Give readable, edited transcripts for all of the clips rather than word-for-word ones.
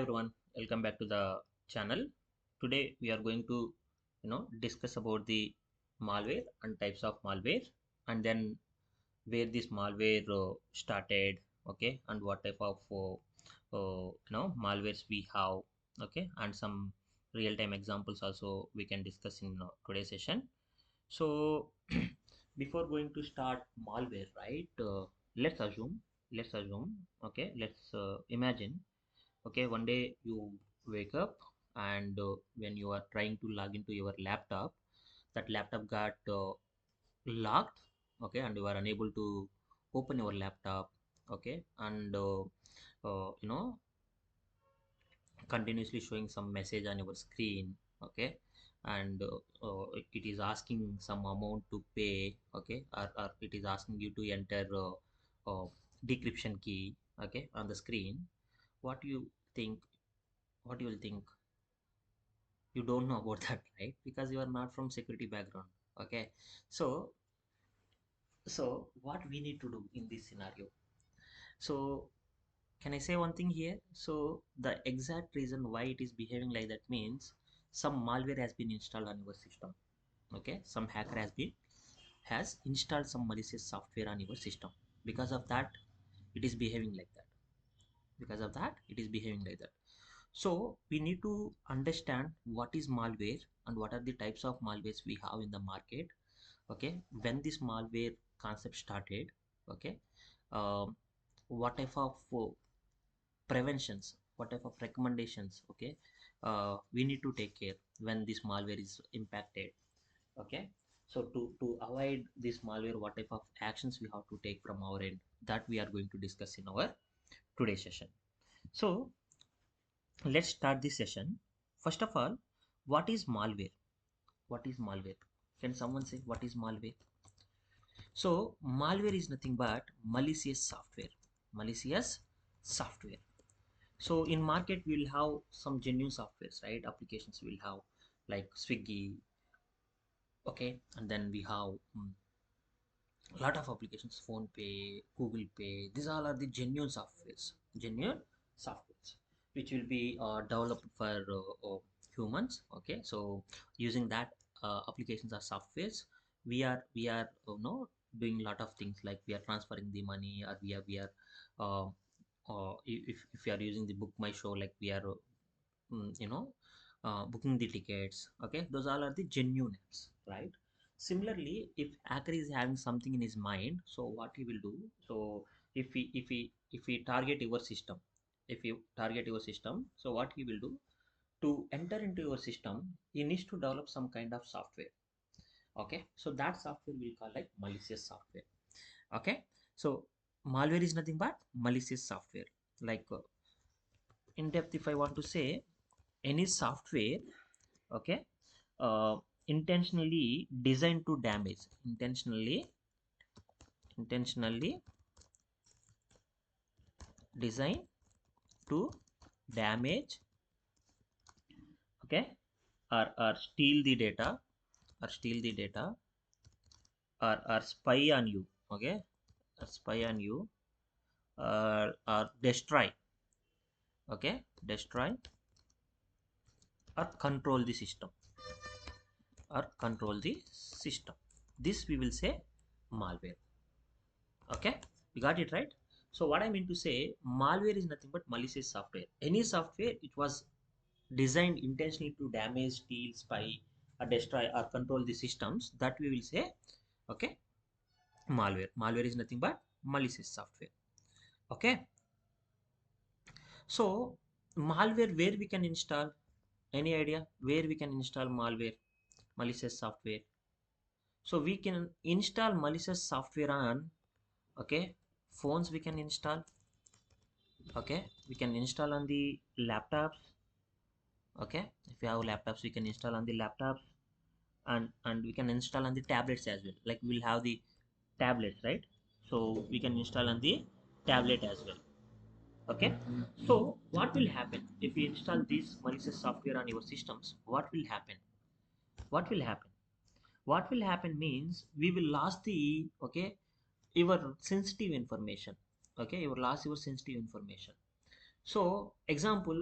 everyone, welcome back to the channel. Today we are going to discuss about the malware and types of malware, and then where this malware started, okay, and what type of malwares we have, okay, and some real-time examples also we can discuss in today's session. So before going to start malware, right, let's assume, okay, let's imagine. Okay, one day you wake up and when you are trying to log into your laptop, that laptop got locked, okay, and you are unable to open your laptop, okay, and continuously showing some message on your screen, okay, and it is asking some amount to pay, okay, or it is asking you to enter decryption key, okay, on the screen. What do you think? What you will think? You don't know about that, right? Because you are not from security background, okay. So so what we need to do in this scenario? So can I say one thing here? So the exact reason why it is behaving like that means some malware has been installed on your system, okay. Some hacker has installed some malicious software on your system. Because of that it is behaving like that. Because of that it is behaving like that. So we need to understand what is malware and what are the types of malwares we have in the market, okay. When this malware concept started, okay, um, what type of preventions, what type of recommendations, okay, we need to take care when this malware is impacted, okay. So to avoid this malware, what type of actions we have to take from our end, that we are going to discuss in our today's session. So let's start this session. First of all, what is malware? What is malware? Can someone say what is malware? So malware is nothing but malicious software. Malicious software. So in market we'll have some genuine softwares, right? Applications we'll have like Swiggy, okay, and then we have a lot of applications, Phone Pay, Google Pay. These all are the genuine softwares, which will be developed for humans. Okay, so using that applications or softwares, we are doing a lot of things, like we are transferring the money, or we are uh, if you are using the book my show, like we are booking the tickets, okay. Those all are the genuine apps, right? Similarly, if hacker is having something in his mind, so what he will do? So if he target your system, if you target your system, so what he will do? To enter into your system, he needs to develop some kind of software, okay. So that software we call like malicious software, okay. So malware is nothing but malicious software. Like in depth, if I want to say, any software, okay, uh, intentionally designed to damage, intentionally designed to damage, okay, or steal the data, or steal the data, or spy on you, okay, or spy on you, or destroy, okay, destroy, or control the system, or control the system. This we will say malware, okay. You got it, right? So what I mean to say, malware is nothing but malicious software. Any software it was designed intentionally to damage, steal, spy, or destroy, or control the systems, that we will say, okay, malware. Malware is nothing but malicious software, okay. So malware, where we can install? Any idea where we can install malware, malicious software? So we can install malicious software on, okay, phones we can install, okay. We can install on the laptops, okay. If you have laptops, we can install on the laptops, and we can install on the tablets as well. Like we'll have the tablets, right? So we can install on the tablet as well, okay. So what will happen if we install this malicious software on your systems? What will happen? What will happen? What will happen means we will lose the, okay, your sensitive information, okay. You will lose your sensitive information. So example,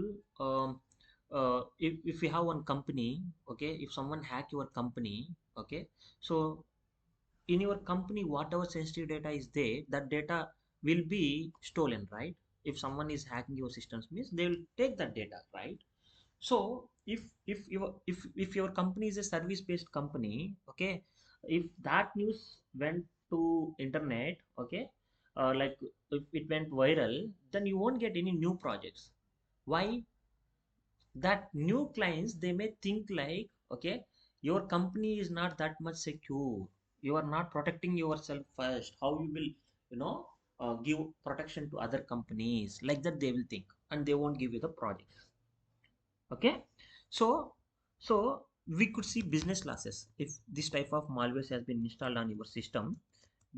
if you have one company, okay, if someone hack your company, okay, so in your company whatever sensitive data is there, that data will be stolen, right? If someone is hacking your systems means they will take that data, right? So if your company is a service based company, okay, if that news went to internet, okay, like if it went viral, then you won't get any new projects. Why? That new clients, they may think like, okay, your company is not that much secure, you are not protecting yourself first, how you will, you know, give protection to other companies, like that they will think, and they won't give you the project. Okay, so so we could see business losses if this type of malware has been installed on your system.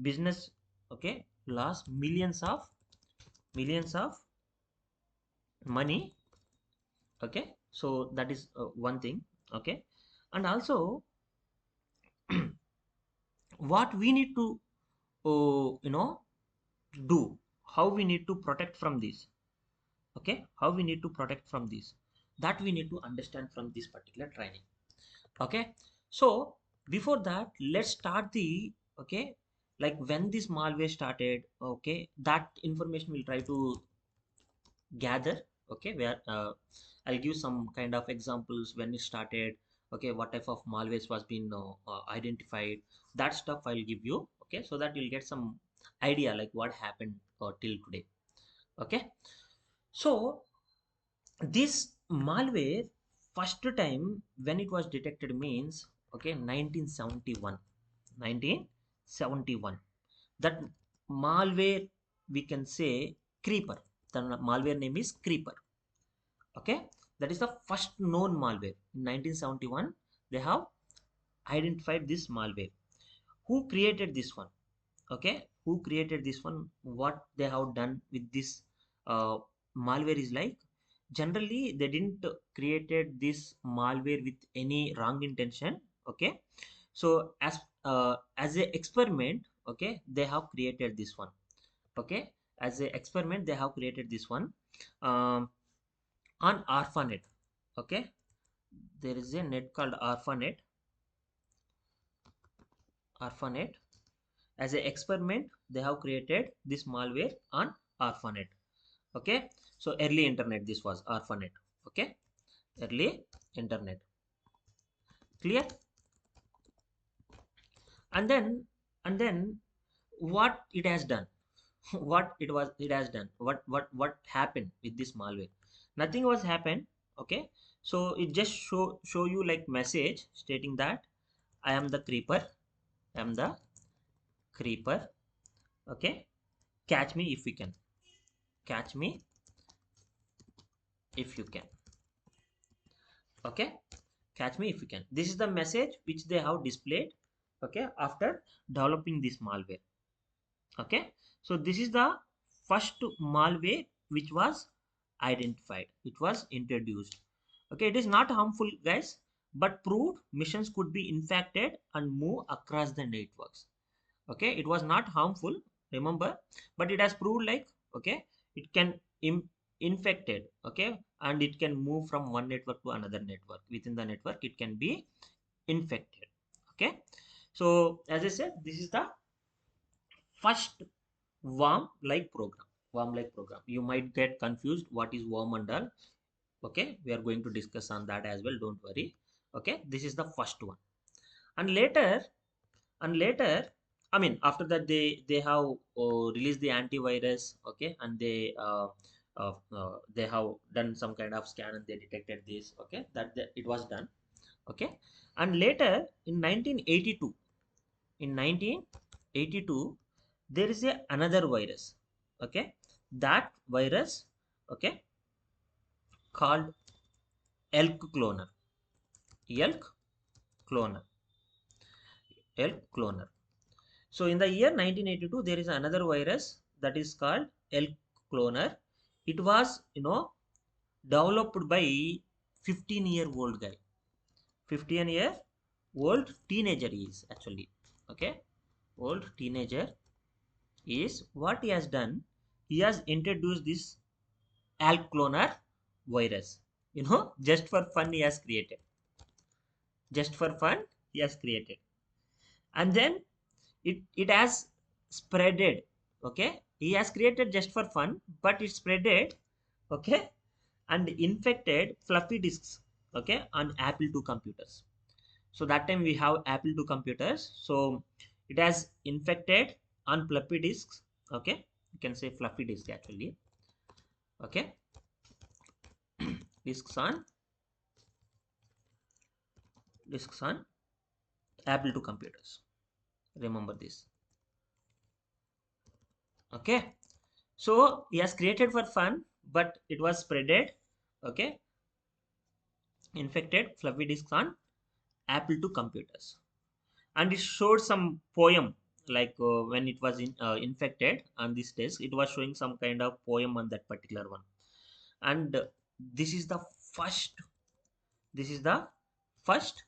Business, okay, lost millions of money. Okay, so that is one thing. Okay, and also what we need to do, how we need to protect from this. Okay, how we need to protect from this, that we need to understand from this particular training. Okay, so before that, let's start the, okay, like when this malware started, okay, that information we'll try to gather. Okay, where I'll give some kind of examples when it started, okay, what type of malwares was being identified, that stuff I'll give you. Okay, so that you'll get some idea like what happened till today. Okay, so this malware first time when it was detected means, okay, 1971. 1971, that malware, we can say creeper, the malware name is creeper. Okay, that is the first known malware in 1971. They have identified this malware. Who created this one? Okay, who created this one, what they have done with this uh, malware is like, generally they didn't created this malware with any wrong intention. Okay, so as a experiment, okay, they have created this one. Okay, as a experiment they have created this one, um, on ARPANET. Okay, there is a net called ARPANET. As an experiment they have created this malware on ARPANET. Okay, so early internet, this was ARPANET. Okay, early internet, clear. And then what it has done, it has done, what happened with this malware? Nothing was happened. Okay, so it just show you like message stating that I am the creeper, I am the creeper. Okay, catch me if you can, catch me if you can. Okay, catch me if you can, this is the message which they have displayed. Okay, after developing this malware. Okay, so this is the first malware which was identified, it was introduced. Okay, it is not harmful guys, but proved missions could be infected and move across the networks. Okay, it was not harmful, remember, but it has proved like, okay, it can infected. Okay, and it can move from one network to another network, within the network it can be infected. Okay, so as I said, this is the first worm like program. You might get confused what is worm and all. Okay, we are going to discuss on that as well, don't worry. Okay, this is the first one. And later and later, I mean, after that they have released the antivirus. Okay, and they have done some kind of scan and they detected this. Okay, that it was done. Okay, and later in 1982, in 1982 there is a another virus. Okay, that virus, okay, called elk cloner. elk cloner elk cloner. So in the year 1982 there is another virus that is called elk cloner. It was, developed by 15-year-old guy. 15-year-old teenager is actually. Okay, old teenager is what he has done. He has introduced this alcloner virus. Just for fun he has created. Just for fun he has created. And then it has spreaded. Okay, he has created just for fun, but it spreaded. Okay, and infected floppy disks. Okay, on Apple II computers. So that time we have Apple II computers, so it has infected on floppy disks. Okay, you can say floppy disk actually. Okay, disks on Apple II computers. Remember this. Okay, so he has created for fun, but it was spreaded. Okay, infected floppy disks on Apple II computers. And it showed some poem, like when it was infected on this disk, it was showing some kind of poem on that particular one. And this is the first this is the first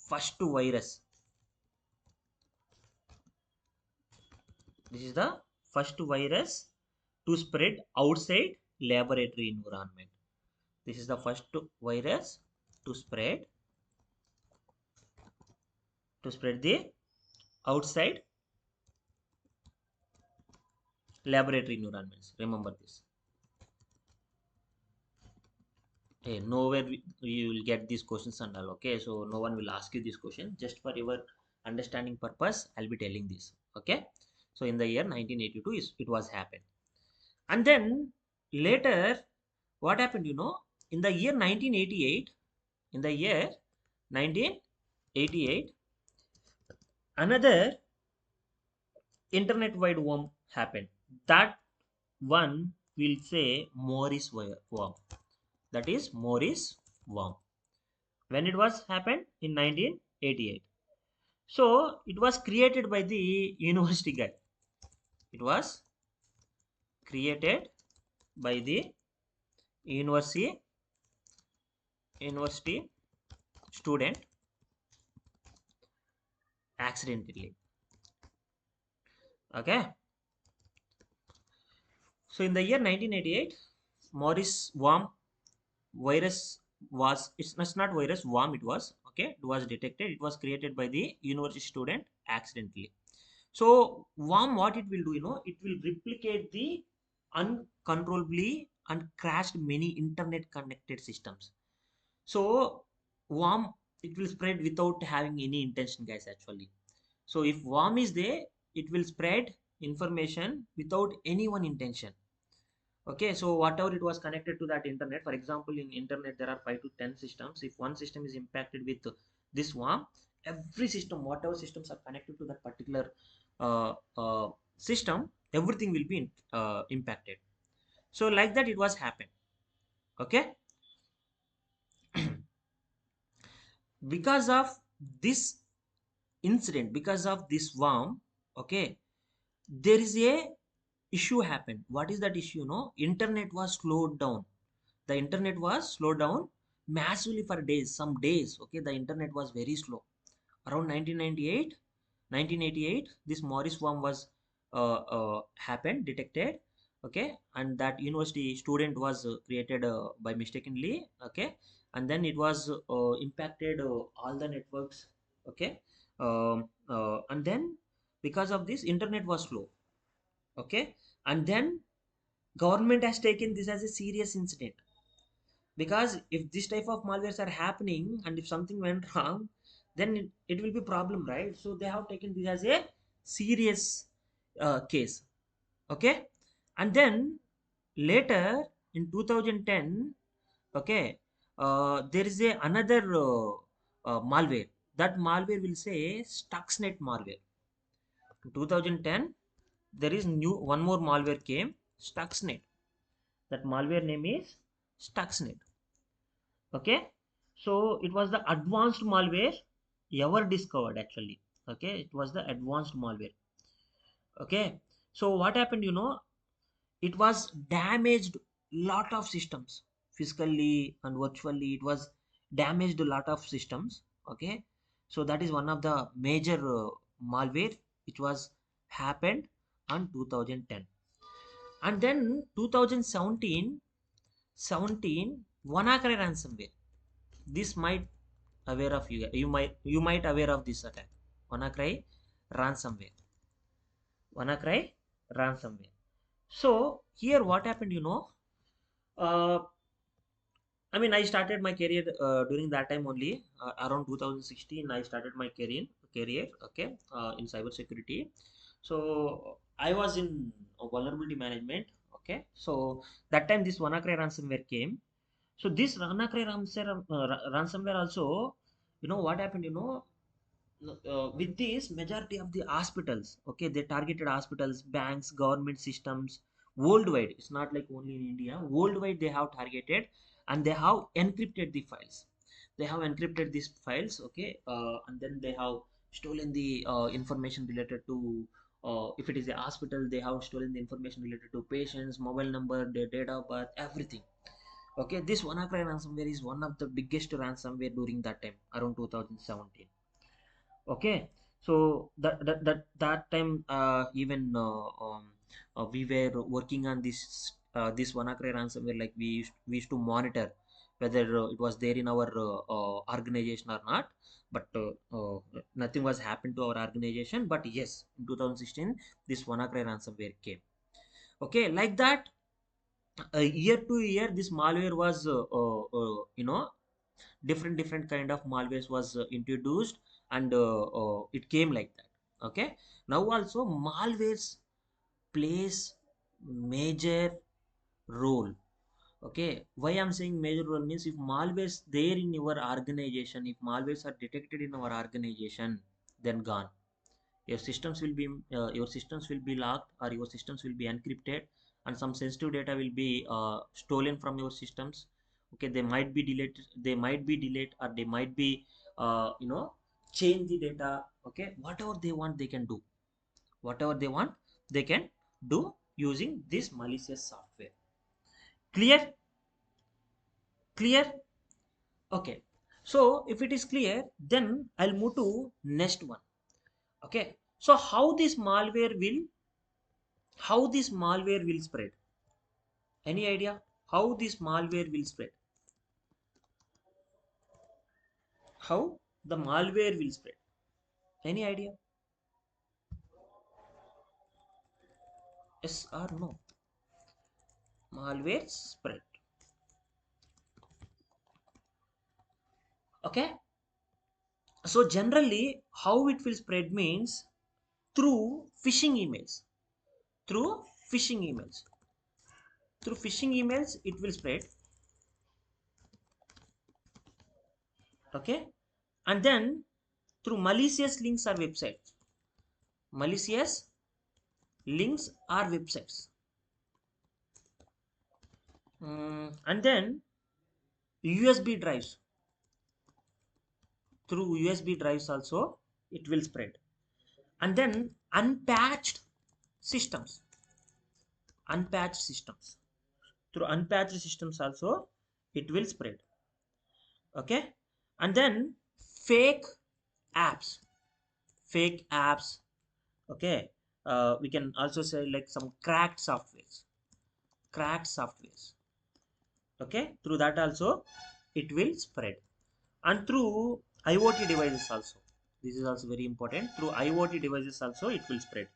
first virus. This is the first virus to spread outside laboratory environment. This is the first virus to spread the outside laboratory environments. Remember this. Hey, nowhere you will get these questions and all. Okay, so no one will ask you this question. Just for your understanding purpose, I'll be telling this. Okay, so in the year 1982 it was happened. And then later what happened, in the year 1988, in the year 1988, another internet wide worm happened. That one will say Morris worm. That is Morris worm. When it was happened in 1988. So it was created by the university guy. It was created by the university university student accidentally. Okay, so in the year 1988, Morris worm virus was, it's not virus, worm it was. Okay, it was detected. It was created by the university student accidentally. So worm, what it will do, it will replicate the uncontrollably and crashed many internet connected systems. So worm, it will spread without having any intention, guys, actually. So if worm is there, it will spread information without anyone intention. Okay, so whatever it was connected to that internet, for example, in internet there are 5 to 10 systems. If one system is impacted with this worm, every system, whatever systems are connected to that particular system, everything will be impacted. So like that it was happened. Okay, because of this incident, because of this worm, okay, there is a issue happened. What is that issue? No, internet was slowed down. The internet was slowed down massively for days, some days. Okay, the internet was very slow. Around 1988, this Morris worm was happened, detected. Okay, and that university student was created by mistakenly. Okay, and then it was impacted all the networks. Okay, and then because of this, internet was slow. Okay, and then government has taken this as a serious incident, because if this type of malwares are happening and if something went wrong, then it will be problem, right? So they have taken this as a serious case. Okay, and then later in 2010, okay, there is a another malware. That malware will say Stuxnet malware. In 2010 there is new one more malware came, Stuxnet. That malware name is Stuxnet. Okay, so it was the advanced malware ever discovered actually. Okay, it was the advanced malware. Okay, so what happened, it was damaged lot of systems, physically and virtually. It was damaged a lot of systems. Okay, so that is one of the major malware which was happened. on 2010. And then 2017 WannaCry ransomware. This might aware of you might aware of this attack. WannaCry ransomware. WannaCry ransomware. So here what happened, uh, I mean, I started my career during that time only. Around 2016, I started my career, okay, in cybersecurity. So I was in vulnerability management, okay. So that time this WannaCry ransomware came. So this WannaCry ransomware also, what happened, with this majority of the hospitals, okay, they targeted hospitals, banks, government systems worldwide. It's not like only in India, worldwide they have targeted, and they have encrypted the files. They have encrypted these files, okay, and then they have stolen the information related to, if it is a hospital, they have stolen the information related to patients, mobile number, their date of birth, everything. Okay, this WannaCry ransomware is one of the biggest ransomware during that time, around 2017. Okay, so that time, even we were working on this WannaCry ransomware. Like we used to monitor whether it was there in our organization or not. But nothing was happened to our organization. But yes, in 2016 this WannaCry ransomware came. Okay, like that, year to year this malware was different kind of malwares was introduced, and it came like that. Okay, now also malwares plays major role. Okay, why I'm saying major role means, if malwares there in your organization, if malwares are detected in our organization, then gone. Your systems will be locked, or your systems will be encrypted, and some sensitive data will be stolen from your systems. Okay, they might be delayed, or they might be change the data. Okay, whatever they want they can do. Whatever they want they can do using this malicious software. Clear? Clear? Okay, so if it is clear, then I'll move to next one. Okay, so how this malware will spread? Any idea how this malware will spread? How the malware will spread? Any idea? Yes or no? Malware spread. Okay. So generally, how it will spread means through phishing emails. Through phishing emails. Through phishing emails, it will spread. Okay. And then through malicious links or websites. Malicious links or websites. And then USB drives. Through USB drives also it will spread. And then systems unpatched systems. Through unpatched systems also it will spread. Okay, and then fake apps. Fake apps. Okay, we can also say like some cracked softwares. Okay, through that also it will spread. And through IoT devices also, this is also very important. Through IoT devices also it will spread,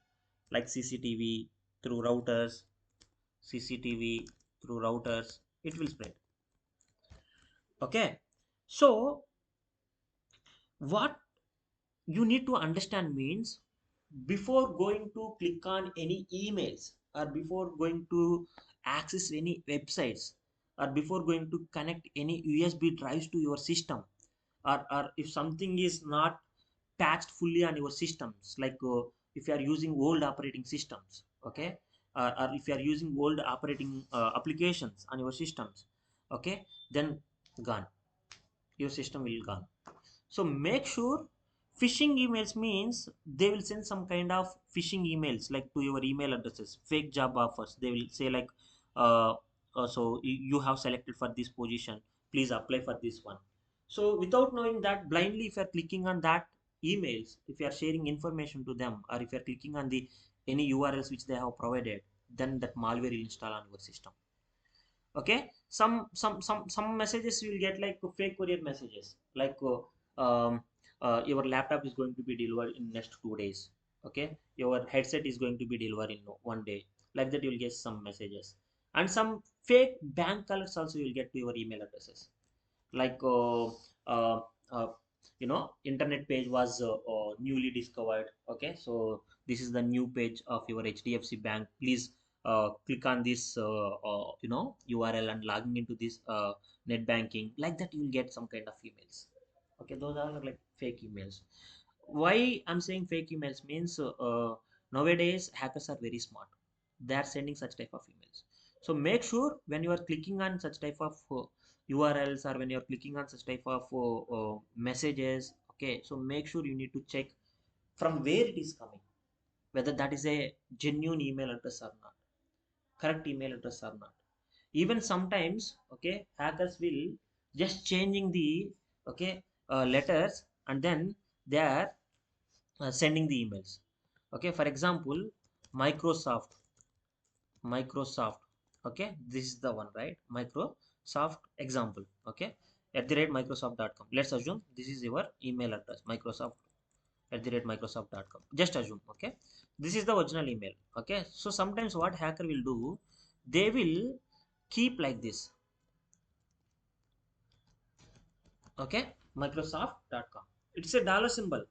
like CCTV through routers. CCTV through routers it will spread. Okay, so what you need to understand means, before going to click on any emails, or before going to access any websites, or before going to connect any USB drives to your system, or if something is not patched fully on your systems, like if you are using old operating systems, okay, or if you are using old operating applications on your systems, okay, then gone. Your system will gone. So make sure, phishing emails means they will send some kind of phishing emails like to your email addresses, fake job offers. They will say like, uh, so you have selected for this position, please apply for this one. So without knowing that, blindly if you are clicking on that emails, if you are sharing information to them, or if you are clicking on the any URLs which they have provided, then that malware will install on your system. Okay, some messages you will get like fake courier messages, like your laptop is going to be delivered in next 2 days. Okay, your headset is going to be delivered in one day, like that you will get some messages. And some fake bank alerts also you will get to your email addresses, like uh, uh, internet page was newly discovered. Okay, so this is the new page of your HDFC bank, please click on this URL and logging into this net banking, like that you will get some kind of emails. Okay, those are like fake emails. Why I'm saying fake emails means nowadays hackers are very smart, they are sending such type of emails. So make sure when you are clicking on such type of URLs, or when you are clicking on such type of messages, okay, so make sure you need to check from where it is coming, whether that is a genuine email address or not, correct email address or not. Even sometimes, okay, hackers will just changing the, okay, letters, and then they are sending the emails. Okay, for example, Microsoft, Microsoft. Okay, this is the one, right? Microsoft example. Okay, at the rate Microsoft.com. Let's assume this is your email address, Microsoft at the rate Microsoft.com. Just assume. Okay, this is the original email. Okay, so sometimes what hacker will do, they will keep like this. Okay, Microsoft.com. It's a dollar symbol.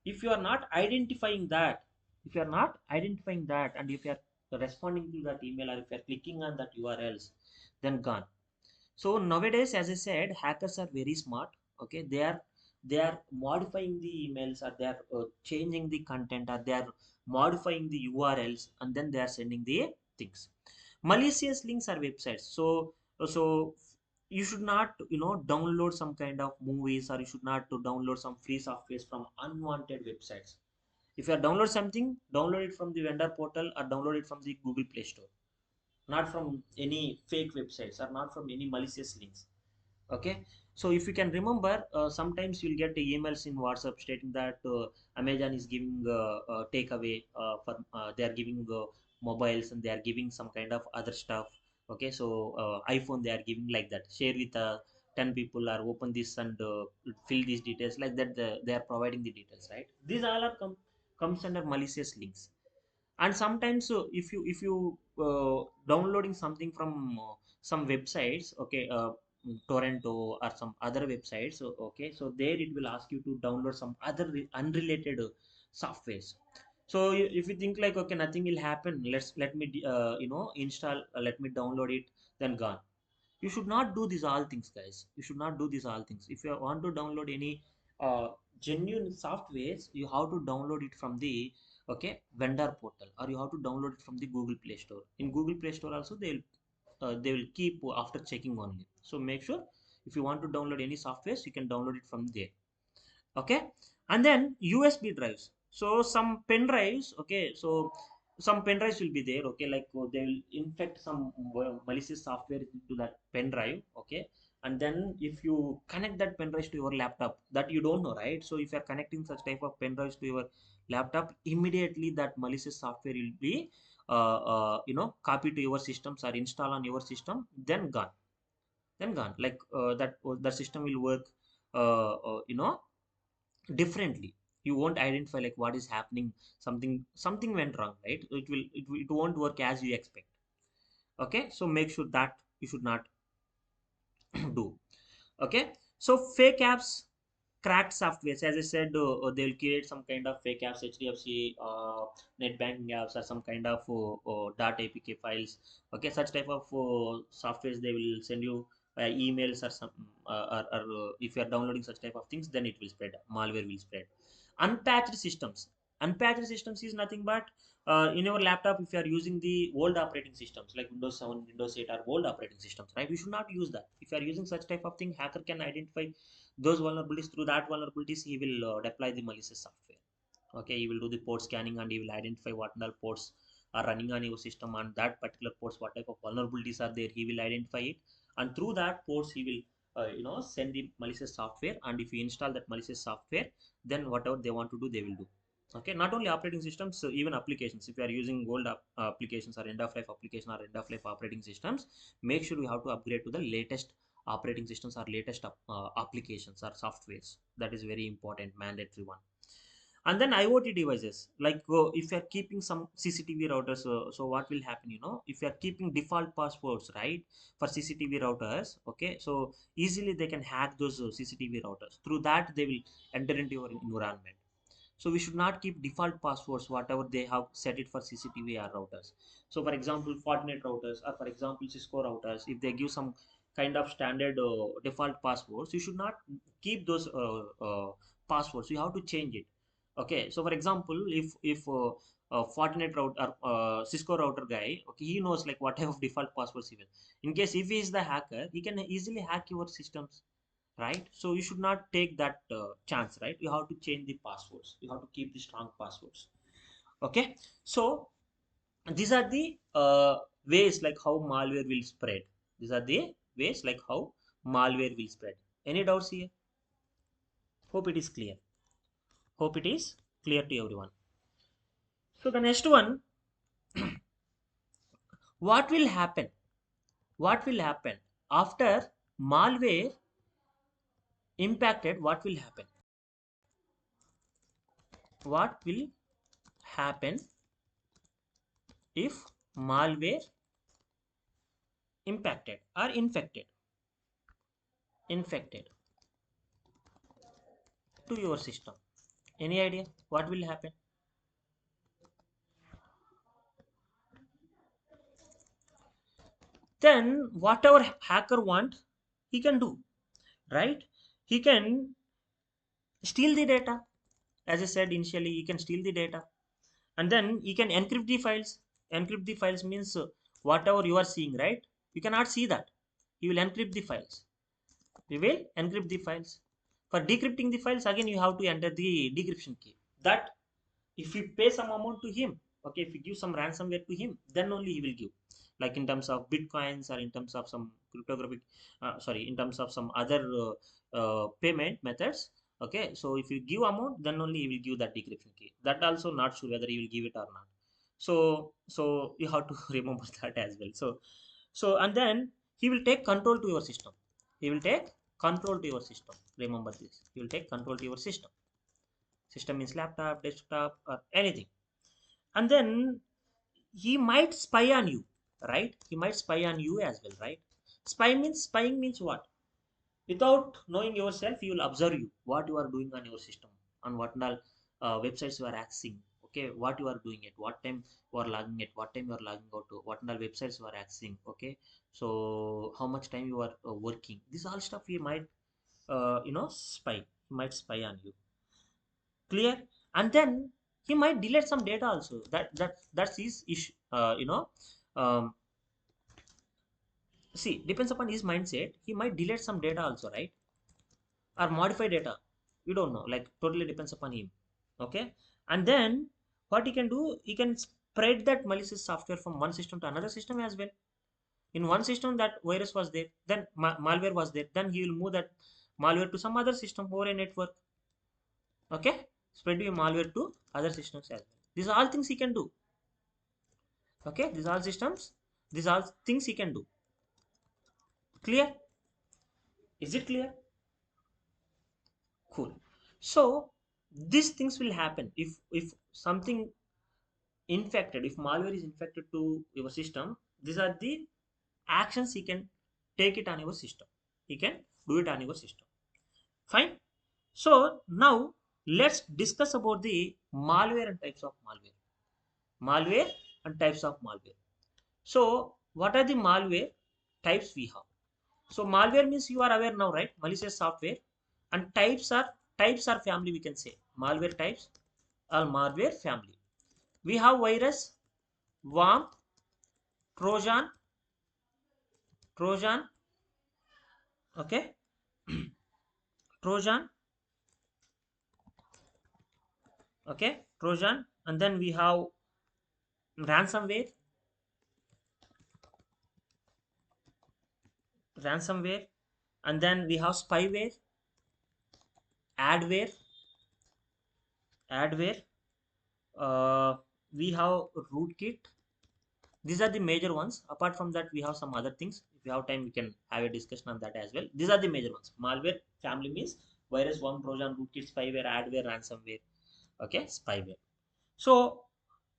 If you are not identifying that, if you are not identifying that, and if you are responding to that email, or if you are clicking on that URLs, then gone. So nowadays, as I said, hackers are very smart. Okay, they are modifying the emails, or they are changing the content, or they are modifying the URLs, and then they are sending the things. Malicious links are websites. So you should not download some kind of movies, or you should not to download some free softwares from unwanted websites. If you are download something, download it from the vendor portal, or download it from the Google Play Store, not from any fake websites, or not from any malicious links. Okay, so if you can remember, sometimes you'll get emails in WhatsApp stating that Amazon is giving takeaway for they are giving mobiles, and they are giving some kind of other stuff. Okay, so iPhone they are giving, like that, share with 10 people, or open this and fill these details, like that they are providing the details, right? These all are comes under malicious links. And sometimes if you downloading something from some websites, okay, torrent or some other websites, so okay, so there it will ask you to download some other unrelated softwares. So if you think like, okay, nothing will happen, let me install, let me download it, then gone. You should not do these all things, guys. You should not do these all things. If you want to download any uh, genuine softwares, you have to download it from the, okay, vendor portal, or you have to download it from the Google Play Store. In Google Play Store also they will keep after checking only. So make sure, if you want to download any softwares, you can download it from there. Okay, and then USB drives. So some pen drives, okay, so some pen drives will be there, okay, like they will infect some malicious software into that pen drive. Okay, and then if you connect that pen drive to your laptop, that you don't know, right? So if you are connecting such type of pen drives to your laptop, immediately that malicious software will be copied to your systems, or install on your system, then gone. Then gone, like that the system will work differently. You won't identify like what is happening, something went wrong, right? It won't work as you expect. Okay, so make sure that you should not do. Okay, so fake apps, cracked softwares, as I said, they'll create some kind of fake apps, HDFC net banking apps, or some kind of dot apk files. Okay, such type of softwares they will send you emails, or some or if you are downloading such type of things, then it will spread, malware will spread. Unpatched systems. Unpatched systems is nothing but in your laptop, if you are using the old operating systems like Windows 7, Windows 8 are old operating systems, right? You should not use that. If you are using such type of thing, hacker can identify those vulnerabilities. Through that vulnerabilities, he will deploy the malicious software. Okay, he will do the port scanning, and he will identify what all ports are running on your system, and that particular ports, what type of vulnerabilities are there, he will identify it. And through that ports, he will send the malicious software. And if you install that malicious software, then whatever they want to do, they will do. Okay, not only operating systems, so even applications. If you are using old applications or end of life application or end of life operating systems, make sure you have to upgrade to the latest operating systems or latest applications or softwares. That is very important, mandatory one. And then IoT devices, like if you are keeping some CCTV routers, so what will happen, if you are keeping default passwords, right, for CCTV routers, okay, so easily they can hack those CCTV routers. Through that, they will enter into your environment. So we should not keep default passwords whatever they have set it for CCTV or routers. So for example, Fortinet routers, or for example Cisco routers, if they give some kind of standard default passwords, you should not keep those passwords. You have to change it. Okay, so for example, if Fortinet router, Cisco router guy, okay, he knows like what type of default passwords he will. In case if he is the hacker, he can easily hack your systems, right? So you should not take that chance, right? You have to change the passwords. You have to keep the strong passwords. Okay, so these are the ways like how malware will spread. These are the ways like how malware will spread. Any doubts here? Hope it is clear. Hope it is clear to everyone. So the next one, what will happen? What will happen after malware impacted? What will happen? What will happen if malware impacted or infected to your system? Any idea what will happen? Then whatever hacker want, he can do, right? He can steal the data. As I said initially, he can steal the data, and then he can encrypt the files. Encrypt the files means whatever you are seeing, right, you cannot see that. He will encrypt the files. We will encrypt the files. For decrypting the files, again you have to enter the decryption key. That if you pay some amount to him, okay, if you give some ransomware to him, then only he will give, like in terms of bitcoins or in terms of some cryptographic, sorry, in terms of some other payment methods. Okay, so if you give amount, then only he will give that decryption key. That also not sure whether he will give it or not. So you have to remember that as well. So and then he will take control to your system. He will take control to your system. Remember this, he will take control to your system. System means laptop, desktop, or anything. And then he might spy on you, right? He might spy on you as well, right? Spying means what? Without knowing yourself, he will observe you, what you are doing on your system, on what all websites you are accessing. Okay, what you are doing at what time, you are logging at what time, you are logging out to what all websites you are accessing. Okay, so how much time you are working, this all stuff he might spy. He might spy on you. Clear? And then he might delete some data also. That's his issue. Um, See, depends upon his mindset. He might delete some data also, right? Or modify data. We don't know. Like totally depends upon him. Okay. And then what he can do, he can spread that malicious software from one system to another system as well. In one system that virus was there, then malware was there. Then he will move that malware to some other system over a network. Okay, spread your malware to other systems as well. These are all things he can do. Okay, these are all systems, these are all things he can do. Clear? Is it clear? Cool. So these things will happen if something infected, if malware is infected to your system. These are the actions he can take it on your system. He can do it on your system. Fine. So now let's discuss about the malware and types of malware. Malware and types of malware. So what are the malware types we have? So malware means you are aware now, right? Malicious software. And types are family, we can say. Malware types are malware family. We have virus, worm, trojan, trojan, okay, trojan, okay, trojan, and then we have ransomware, ransomware, and then we have spyware, adware, adware, uh, we have rootkit. These are the major ones. Apart from that, we have some other things. If we have time, we can have a discussion on that as well. These are the major ones. Malware family means virus, worm, trojan, rootkit, spyware, adware, ransomware. Okay, spyware. So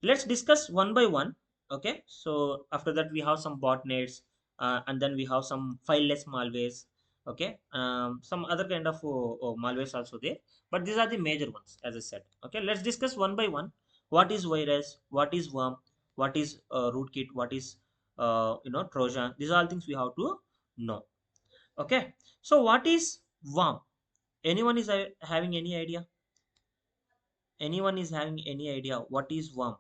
let's discuss one by one. Okay, so after that we have some botnets, and then we have some fileless malwares. Okay, some other kind of malwares also there, but these are the major ones as I said. Okay, let's discuss one by one. What is virus, what is worm, what is rootkit, what is trojan. These are all things we have to know. Okay, so what is worm? Anyone is having any idea? Anyone is having any idea what is worm,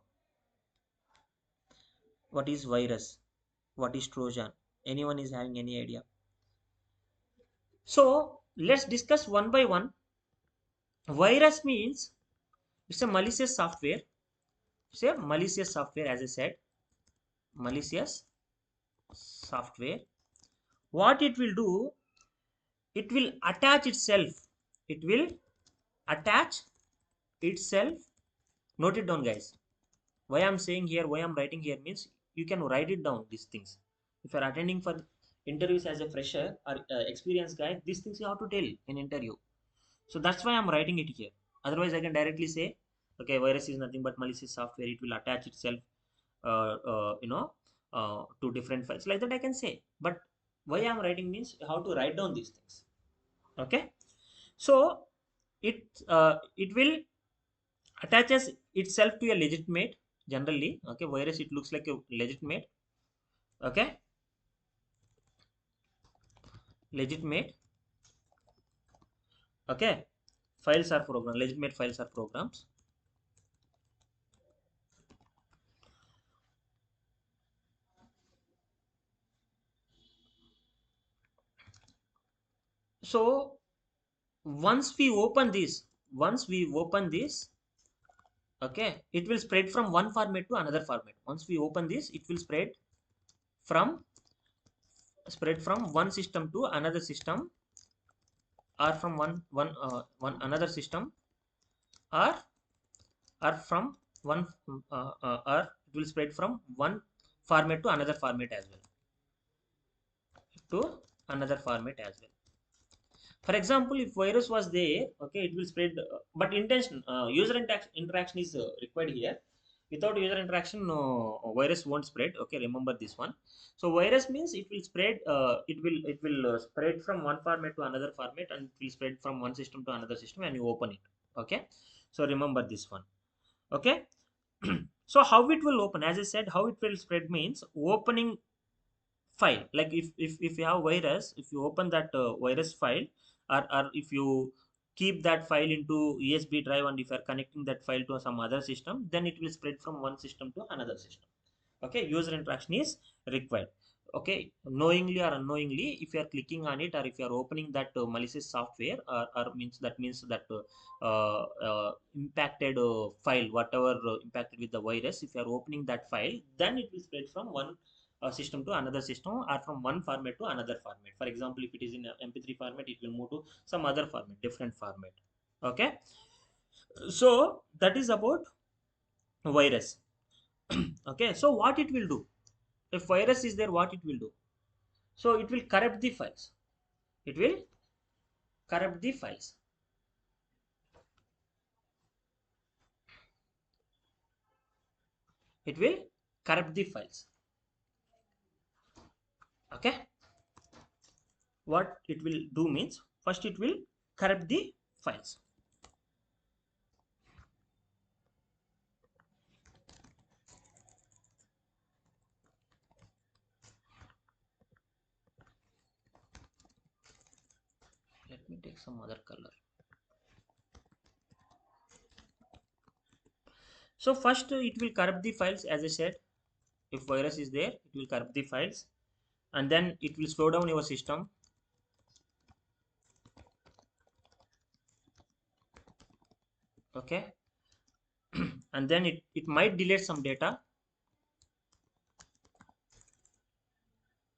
what is virus, what is trojan? Anyone is having any idea? So let's discuss one by one. Virus means it's a malicious software. It's a malicious software, as I said. Malicious software. What it will do, it will attach itself. It will attach itself. Note it down, guys. Why I'm saying here, why I'm writing here means you can write it down, these things. If you're attending for interviews as a fresher or experienced guy, these things you have to tell in interview. So that's why I'm writing it here. Otherwise, I can directly say, okay, virus is nothing but malicious software. It will attach itself, to different files. Like that, I can say. But why I'm writing means how to write down these things. Okay. So it will attaches itself to a legitimate. Generally, okay, virus it looks like a legitimate. Okay, legitimate. Okay, files are program. Legitimate files are programs. So once we open this, okay, it will spread from one format to another format. Once we open this, it will from spread from one system to another system, or from one another system, or from one or it will spread from one format to another format as well. To another format as well. For example, if virus was there, okay, it will spread, but intention, user interaction is required here. Without user interaction, no, virus won't spread. Okay, remember this one. So virus means it will spread, it will spread from one format to another format, and it will spread from one system to another system, and you open it. Okay, so remember this one. Okay. So how it will open, as I said, how it will spread means opening file. Like if you have virus, if you open that virus file, or if you keep that file into USB drive, and if you are connecting that file to some other system, then it will spread from one system to another system. Okay, user interaction is required. Okay, knowingly or unknowingly, if you are clicking on it, or if you are opening that malicious software, or means that means that impacted file, whatever impacted with the virus, if you are opening that file, then it will spread from one system to another system, or from one format to another format. For example, if it is in a mp3 format, it will move to some other format, different format. Okay, so that is about virus. Okay, so what it will do, if virus is there, what it will do? So it will corrupt the files. It will corrupt the files. It will corrupt the files. Okay, what it will do means, first it will corrupt the files. Let me take some other color. So first it will corrupt the files, as I said. If virus is there, it will corrupt the files, and then it will slow down your system. Okay, and then it might delete some data.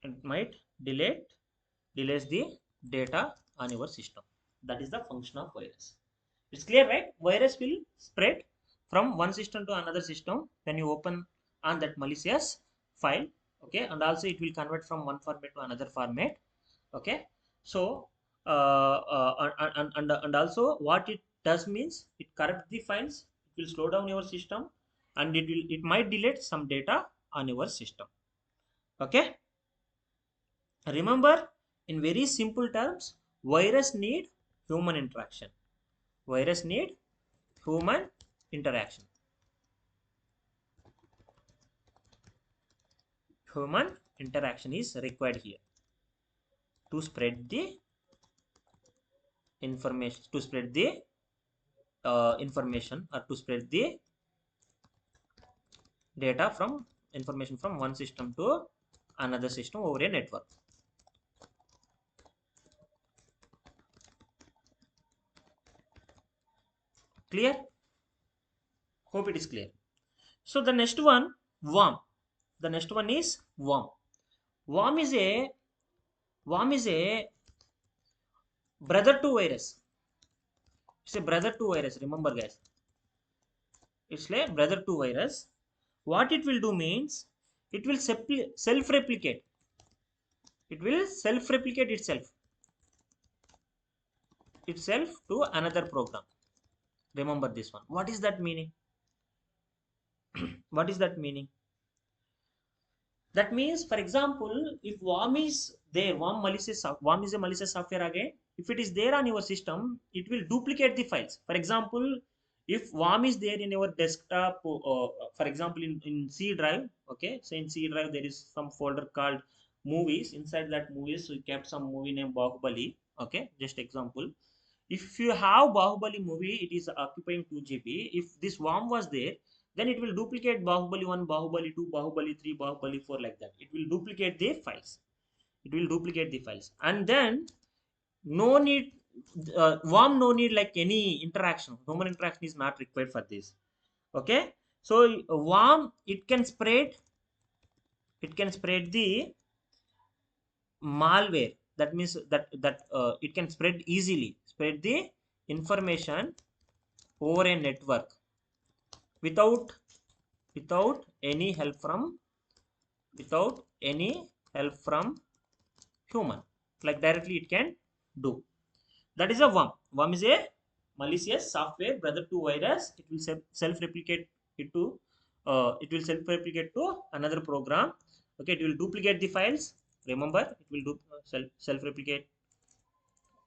It might delete delays the data on your system. That is the function of virus. It's clear, right? Virus will spread from one system to another system when you open on that malicious file. Okay, and also it will convert from one format to another format. Okay, so and also what it does means it corrupts the files, it will slow down your system, and it might delete some data on your system. Okay, remember, in very simple terms, virus need human interaction. Virus need human interaction. Human interaction is required here to spread the information, to spread the information, or to spread the data from information from one system to another system over a network. Clear? Hope it is clear. So the next one, worm. The next one is worm. Worm is a worm is a brother to virus. It's a brother to virus. Remember, guys, it's a brother to virus. What it will do means it will self-replicate. It will self-replicate itself to another program. Remember this one. What is that meaning? What is that meaning? That means, for example, if worm is there, worm is a malicious software again. If it is there on your system, it will duplicate the files. For example, if worm is there in your desktop, for example, in C drive, okay, so in C drive there is some folder called movies. Inside that movies, we kept some movie named Bahubali. Okay, just example. If you have Bahubali movie, it is occupying 2 GB. If this worm was there, then it will duplicate Bahubali 1, Bahubali 2, Bahubali 3, Bahubali 4, like that. It will duplicate the files. It will duplicate the files. And then no need, worm no need like any interaction. Human interaction is not required for this. Okay. So worm, it can spread the malware. That means that it can spread the information over a network without without any help from without any help from human, like directly it can do. That is a worm. Worm is a malicious software brother to virus. It will self-replicate it to another program. Okay, it will duplicate the files. Remember, it will do self-replicate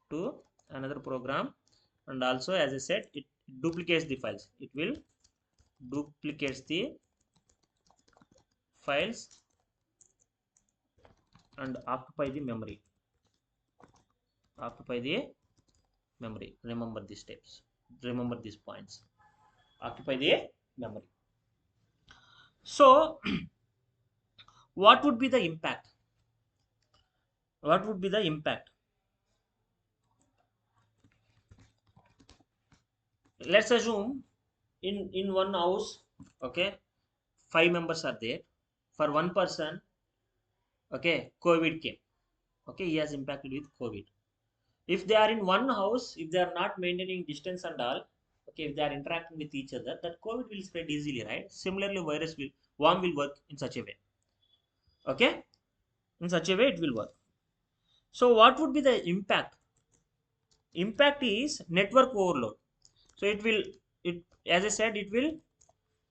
to another program, and also, as I said, it duplicates the files. It will duplicates the files and occupy the memory. Occupy the memory. Remember these steps. Remember these points. Occupy the memory. So, what would be the impact? What would be the impact? Let's assume in one house, okay, 5 members are there. For one person, okay, COVID came. Okay, he has impacted with COVID. If they are in one house, if they are not maintaining distance and all, okay, if they are interacting with each other, that COVID will spread easily, right? Similarly, worm will work in such a way. Okay, in such a way it will work. So what would be the impact? Impact is network overload. So it as I said, it will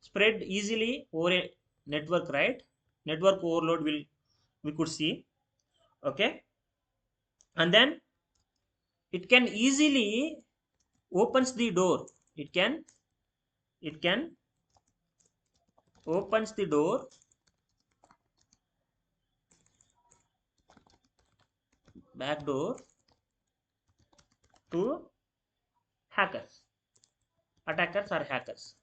spread easily over a network, right? Network overload will, we could see. Okay, and then it can easily opens the door. It can opens the door back door to hackers, attackers or hackers.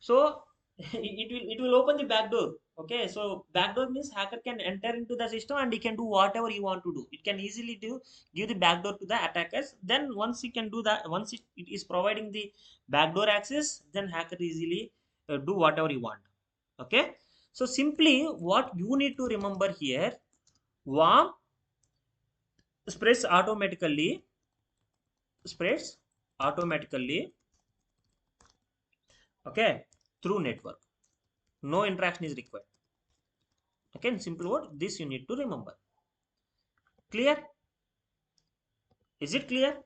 So it will open the back door. Okay, so back door means hacker can enter into the system and he can do whatever he want to do. It can easily give the back door to the attackers. Then once he can do that, once it is providing the backdoor access, then hacker easily do whatever he want. Okay, so simply what you need to remember here, worm spreads automatically, spreads automatically. Okay, through network. No interaction is required. Okay, in simple word, this you need to remember. Clear? Is it clear?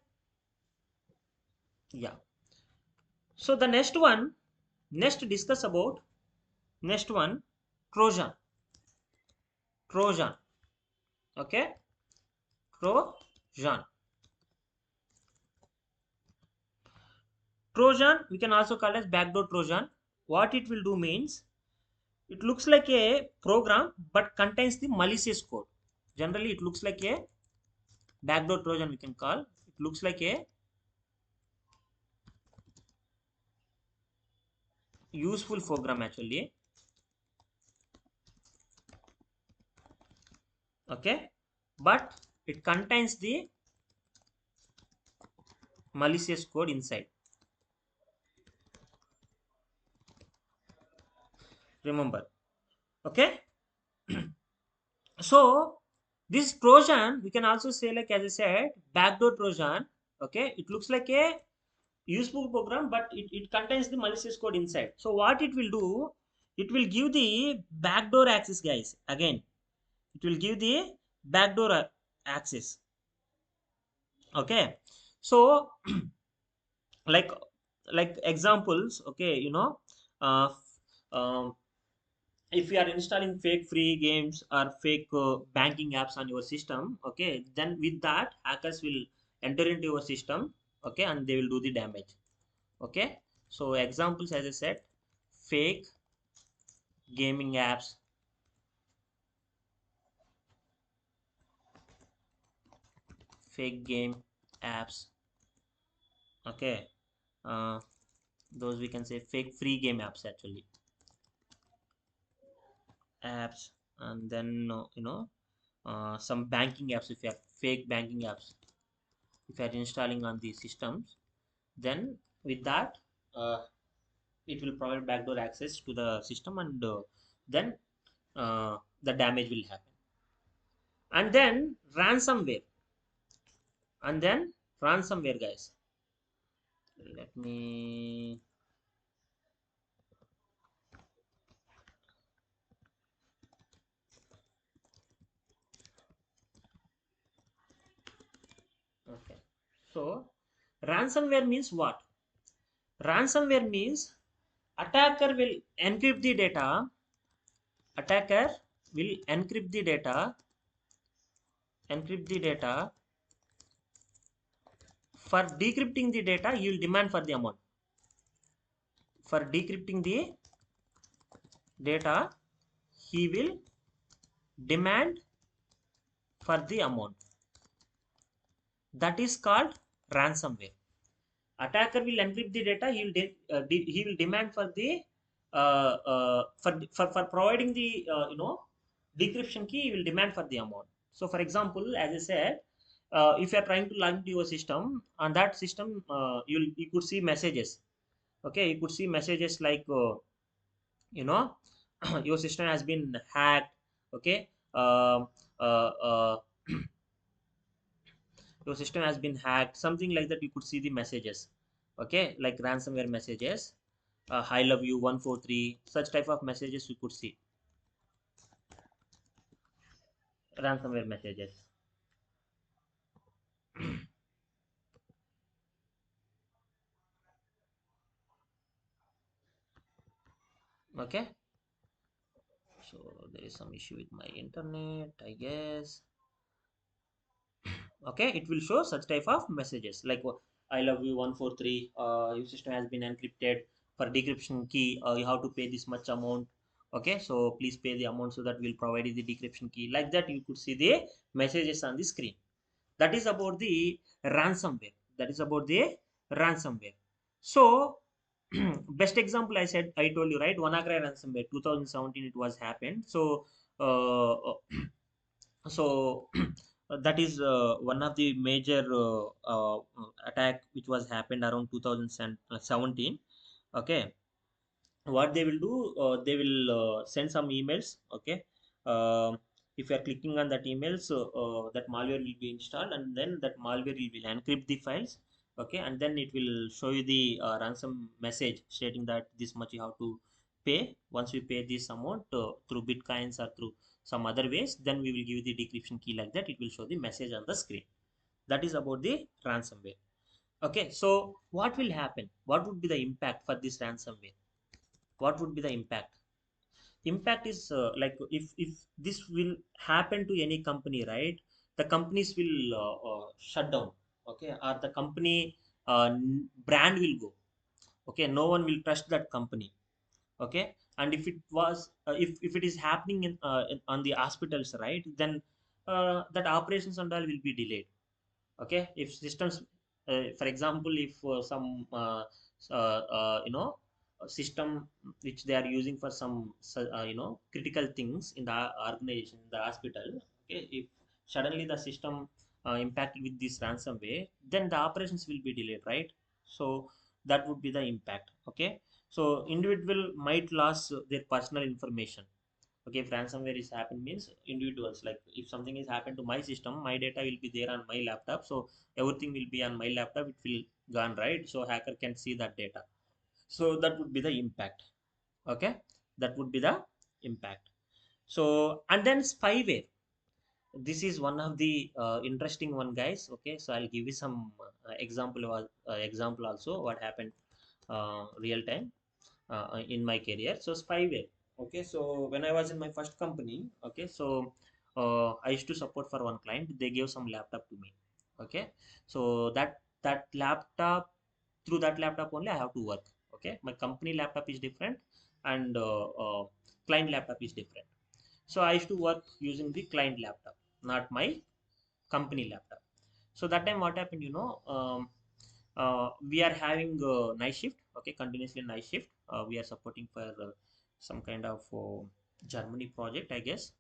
Yeah. So the next one, next discuss about next one, trojan. Trojan. Okay, trojan. Trojan we can also call as backdoor trojan. What it will do means, it looks like a program but contains the malicious code. Generally it looks like a backdoor trojan, we can call it looks like a useful program actually. Okay, but it contains the malicious code inside. Remember. Okay, so this trojan we can also say, like as I said, backdoor trojan. Okay, it looks like a useful program but it contains the malicious code inside. So what it will do, it will give the backdoor access, guys. Again, it will give the backdoor access. Okay, so like examples. Okay, uh, um, if you are installing fake free games or fake banking apps on your system, okay, then with that hackers will enter into your system, okay, and they will do the damage. Okay, so examples as I said, fake gaming apps, fake game apps. Okay, uh, those we can say fake free game apps actually, apps. And then some banking apps. If you have fake banking apps, if you are installing on the systems, then with that it will provide backdoor access to the system, and then the damage will happen. And then ransomware. And then ransomware, guys. Let me. Okay, so ransomware means what? Ransomware means attacker will encrypt the data. Attacker will encrypt the data. For decrypting the data, you will demand for the amount. For decrypting the data, he will demand for the amount. That is called ransomware. Attacker will encrypt the data. He will demand for the for providing the decryption key. He will demand for the amount. So for example, as I said, if you are trying to log into your system, on that system you could see messages. Okay, you could see messages like you know your system has been hacked. Okay, your system has been hacked, something like that. You could see the messages. Okay, like ransomware messages, I love you 143, such type of messages you could see. Ransomware messages. Okay, so there is some issue with my internet, I guess. Okay, it will show such type of messages like I love you 143, your system has been encrypted. For decryption key, you have to pay this much amount. Okay, so please pay the amount so that we'll provide you the decryption key. Like that you could see the messages on the screen. That is about the ransomware. That is about the ransomware. So best example, I told you, right? WannaCry ransomware 2017 it was happened. So so that is one of the major attack which was happened around 2017. Okay, what they will do, they will send some emails. Okay, if you are clicking on that email, so that malware will be installed, and then that malware will encrypt the files, Okay, and then it will show you the ransom message stating that this much you have to pay. Once you pay this amount through bitcoins or through some other ways, then we will give you the decryption key. Like that, it will show the message on the screen. That is about the ransomware. Okay, so what will happen? What would be the impact for this ransomware? What would be the impact? Impact is like if this will happen to any company, right? The companies will shut down. Okay, or the company brand will go. Okay, no one will trust that company. Okay, and if it was if it is happening on the hospitals, right, then that operations and all will be delayed. Okay, if systems for example, if some a system which they are using for some critical things in the organization, the hospital. Okay, if suddenly the system impacted with this ransomware, then the operations will be delayed, right? So that would be the impact. Okay, so individual might lose their personal information. Okay, if ransomware is happened means individuals, like if something is happened to my system, my data will be there on my laptop, so everything will be on my laptop, it will gone, right? So hacker can see that data. So that would be the impact. Okay, that would be the impact. So, and then spyware, this is one of the interesting one, guys. Okay, so I'll give you some example also what happened real time in my career. So spyware. Okay, so when I was in my first company, okay, so I used to support for one client. They gave some laptop to me. Okay, so that laptop, through that laptop only I have to work. Okay, my company laptop is different, and client laptop is different. So I used to work using the client laptop, not my company laptop. So that time what happened, we are having night shift. Okay, continuously night shift. We are supporting for some kind of Germany project, I guess.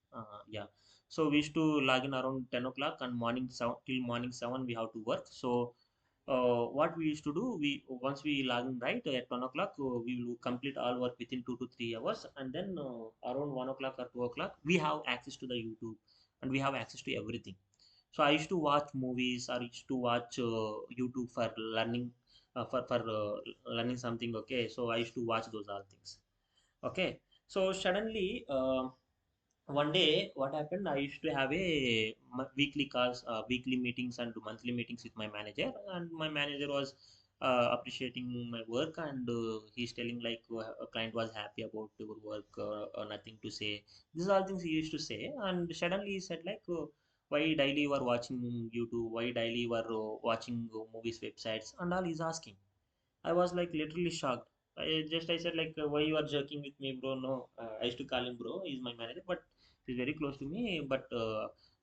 Yeah, so we used to log in around 10 o'clock, and morning 7 till morning 7 we have to work. So what we used to do, we once we log in right at 1 o'clock, we will complete all work within 2 to 3 hours, and then around 1 o'clock or 2 o'clock we have access to the YouTube, and we have access to everything. So I used to watch movies, or used to watch YouTube for learning, for learning something. Okay, so I used to watch those all things. Okay, so suddenly one day what happened, I used to have a weekly calls, weekly meetings and monthly meetings with my manager, and my manager was appreciating my work, and he's telling like a client was happy about your work, nothing to say. These are all things he used to say, and suddenly he said like, why daily you are watching YouTube, why daily you are watching movies websites and all, he's asking. I was like literally shocked. I said like, why you are joking with me, bro? No, I used to call him bro. He's my manager, but he's very close to me. But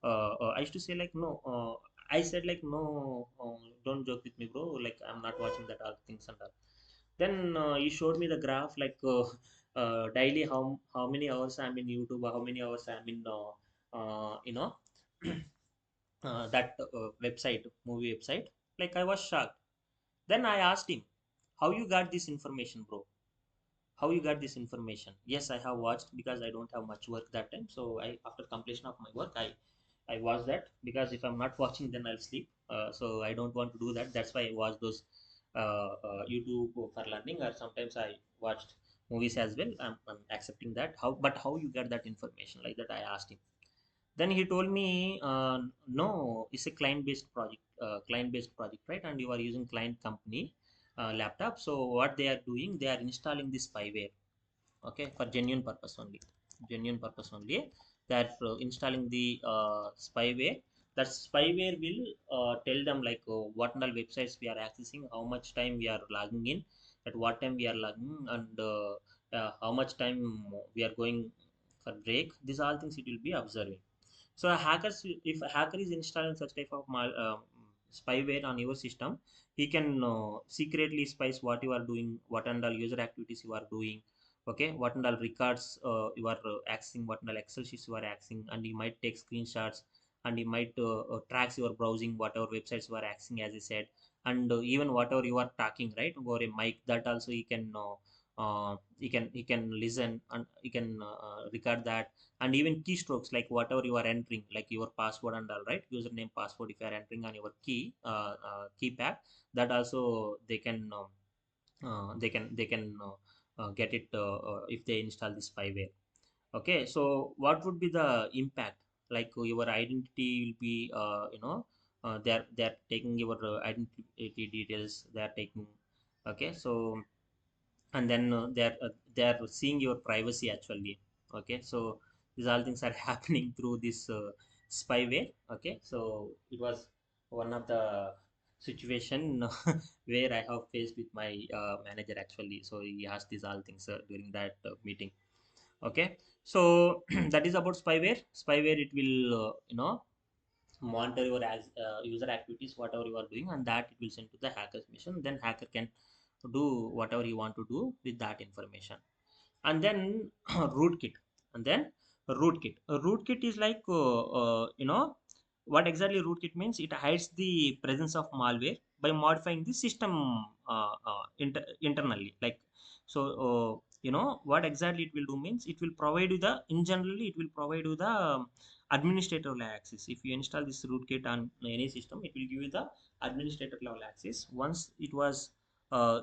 I used to say like, no. I said like, no, don't joke with me, bro. Like I'm not watching that all things and all. Then he showed me the graph, like daily how many hours I'm in YouTube, how many hours I'm in that website, movie website. Like I was shocked. Then I asked him, how you got this information, bro? How you got this information? Yes, I have watched, because I don't have much work that time. So I, after completion of my work, I watch that, because if I'm not watching, then I'll sleep. So I don't want to do that. That's why I watch those YouTube for learning, or sometimes I watched movies as well. I'm accepting that. How, but how you get that information? Like that, I asked him. Then he told me, no, it's a client-based project, right? And you are using client company laptop. So what they are doing, they are installing this spyware. Okay, for genuine purpose only. Genuine purpose only. That installing the spyware. That spyware will tell them like what all websites we are accessing, how much time we are logging in, at what time we are logging, and how much time we are going for break. These are all things it will be observing. So if a hacker is installing such type of spyware on your system, he can secretly spies what you are doing, what and all user activities you are doing. Okay, what and all records you are accessing, what and all Excel sheets you are accessing, and he might take screenshots, and he might tracks your browsing, whatever websites you are accessing, as I said, and even whatever you are talking right over a mic, that also he can he can listen, and he can record that, and even keystrokes, like whatever you are entering, like your password and all, right, username, password, if you are entering on your keypad, that also they can get it if they install this spyware. Okay, so what would be the impact? Like your identity will be, they're taking your identity details. They're taking. Okay, so and then they're seeing your privacy actually. Okay, so these all things are happening through this spyware. Okay, so it was one of the situation where I have faced with my manager actually. So he asked these all things during that meeting. Okay, so that is about spyware. Spyware, it will monitor your user activities, whatever you are doing, and that it will send to the hacker's mission. Then hacker can do whatever you want to do with that information. And then rootkit. And then rootkit is like, what exactly rootkit means. It hides the presence of malware by modifying the system internally, like. So what exactly it will do means, it will provide you the, in generally it will provide you the administrator level access. If you install this rootkit on any system, it will give you the administrator level access. Once it was